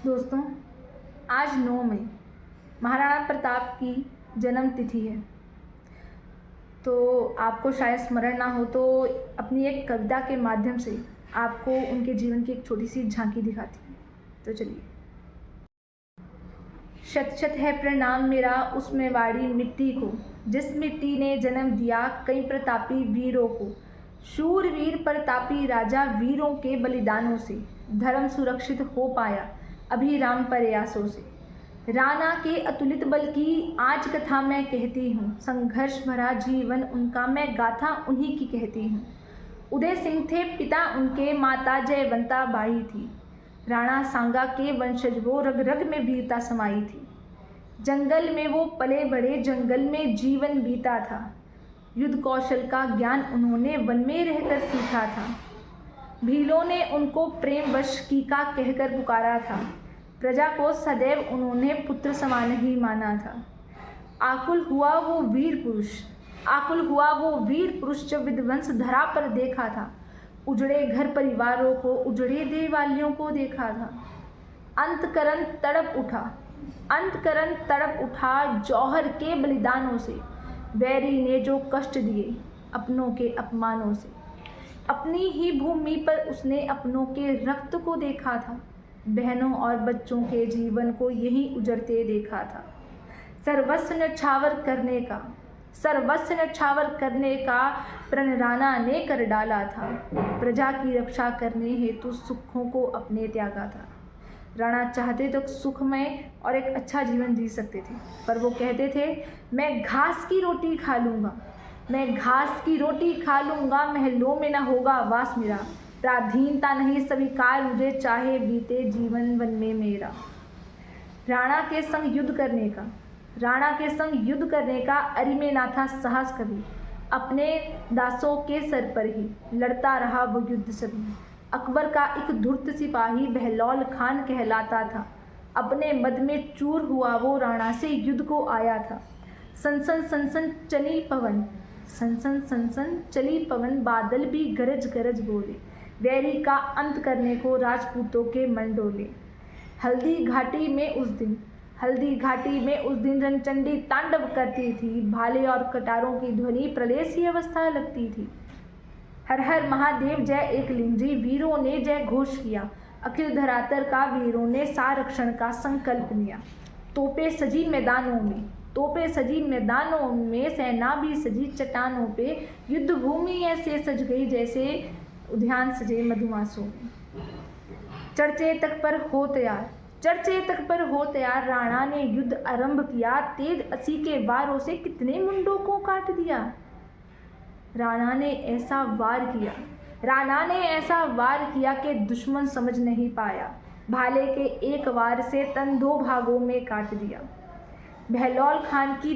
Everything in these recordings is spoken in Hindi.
दोस्तों, आज 9 मई महाराणा प्रताप की जन्म तिथि है। तो आपको शायद स्मरण ना हो तो अपनी एक कविता के माध्यम से आपको उनके जीवन की एक छोटी सी झांकी दिखाती हूँ। तो चलिए। शत शत है प्रणाम मेरा उस मेवाड़ी मिट्टी को, जिस मिट्टी ने जन्म दिया कई प्रतापी वीरों को। शूरवीर प्रतापी राजा वीरों के बलिदानों से धर्म सुरक्षित हो पाया अभिराम प्रयासों से। राणा के अतुलित बल की आज कथा मैं कहती हूँ, संघर्ष भरा जीवन उनका मैं गाथा उन्हीं की कहती हूँ। उदय सिंह थे पिता उनके, माता जयवंता बाई थी। राणा सांगा के वंशज वो, रग रग में वीरता समाई थी। जंगल में वो पले बड़े, जंगल में जीवन बीता था। युद्ध कौशल का ज्ञान उन्होंने वन में रहकर सीखा था। भीलों ने उनको प्रेम वश कीका कहकर पुकारा था। प्रजा को सदैव उन्होंने पुत्र समान ही माना था। आकुल हुआ वो वीर पुरुष जब विध्वंस धरा पर देखा था। उजड़े घर परिवारों को, उजड़े देवालियों को देखा था। अंतकरण तड़प उठा जौहर के बलिदानों से। वैरी ने जो कष्ट दिए अपनों के अपमानों से। अपनी ही भूमि पर उसने अपनों के रक्त को देखा था। बहनों और बच्चों के जीवन को यही उजड़ते देखा था। सर्वस्व न्यौछावर करने का प्रण राणा ने कर डाला था। प्रजा की रक्षा करने हेतु सुखों को अपने त्यागा था। राणा चाहते तो सुखमय और एक अच्छा जीवन जी सकते थे, पर वो कहते थे मैं घास की रोटी खा लूँगा, महलों में न होगा वास मेरा। पराधीनता नहीं स्वीकार मुझे, चाहे बीते जीवन वन में मेरा। राणा के संग युद्ध करने का अरि में ना था साहस कभी। अपने दासों के सर पर ही लड़ता रहा वो युद्ध सभी। अकबर का एक धूर्त सिपाही बहलौल खान कहलाता था। अपने मद में चूर हुआ वो राणा से युद्ध को आया था। सनसन चली पवन, बादल भी गरज गरज बोले। वैरी का अंत करने को राजपूतों के मन डोले। हल्दी घाटी में उस दिन रणचंडी तांडव करती थी। भाले और कटारों की ध्वनि प्रलय सी अवस्था लगती थी। हर हर महादेव जय एकलिंग जी, वीरों ने जय घोष किया। अखिल धरातल का वीरों ने सारक्षण का संकल्प लिया। तोपें सजी मैदानों में, सेना भी सजी चट्टानों पे। युद्ध भूमि ऐसे सज गई जैसे उद्यान सजे मधुमासों में। चर्चे तक पर हो तैयार राणा ने युद्ध आरंभ किया। तेज असी के वारों से कितने मुंडों को काट दिया। राणा ने ऐसा वार किया कि दुश्मन समझ नहीं पाया। भाले के एक वार से तन 2 भागों में काट दिया। बहलौल खान की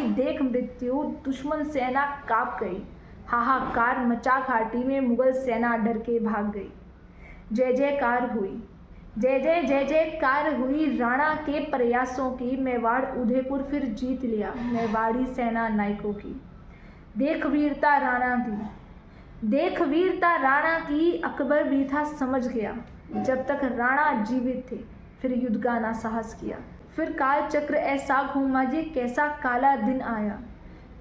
देख मृत्यु, दुश्मन सेना कांप गई। हाहाकार मचा घाटी में, मुगल सेना डर के भाग गई। जय जयकार हुई राणा के प्रयासों की। मेवाड़ उदयपुर फिर जीत लिया मेवाड़ी सेना नायकों की। देख वीरता राणा की, अकबर भी था समझ गया। जब तक राणा जीवित थे फिर युद्ध का ना साहस किया। फिर काल चक्र ऐसा घूमा जे कैसा काला दिन आया।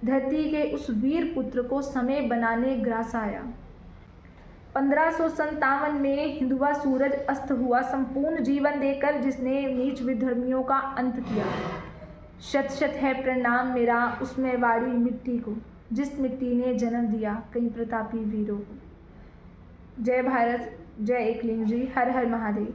धरती के उस वीर पुत्र को समय बनाने ग्रास आया। 1557 में हिंदुआ सूरज अस्त हुआ, संपूर्ण जीवन देकर जिसने नीच विधर्मियों का अंत किया। शत शत है प्रणाम मेरा उस मेवाड़ी मिट्टी को, जिस मिट्टी ने जन्म दिया कई प्रतापी वीरों को। जय भारत, जय एकलिंग जी, हर हर महादेव।